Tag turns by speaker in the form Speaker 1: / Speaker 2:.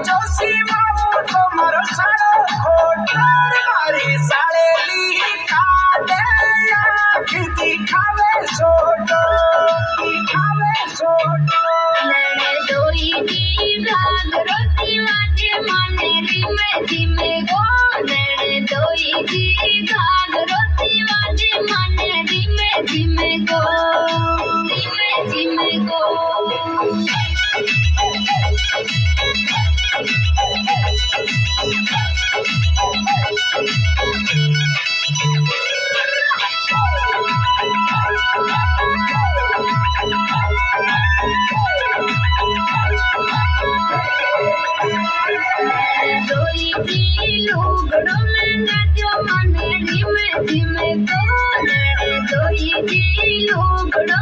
Speaker 1: जोशी माऊ तुम्हारो साड़ो खोटर मारी साड़ेली काटे आँखी दिखावे छोटो
Speaker 2: लड़े दोई दी घाघरो शिवाजी माने रिमे जिमे गो लड़े दोई दी घाघरो शिवाजी माने रिमे जिमे गो दोई दी लुगड़ो में नाचो माने रिमे जिमे गो लड़े दोई दी लुगड़ो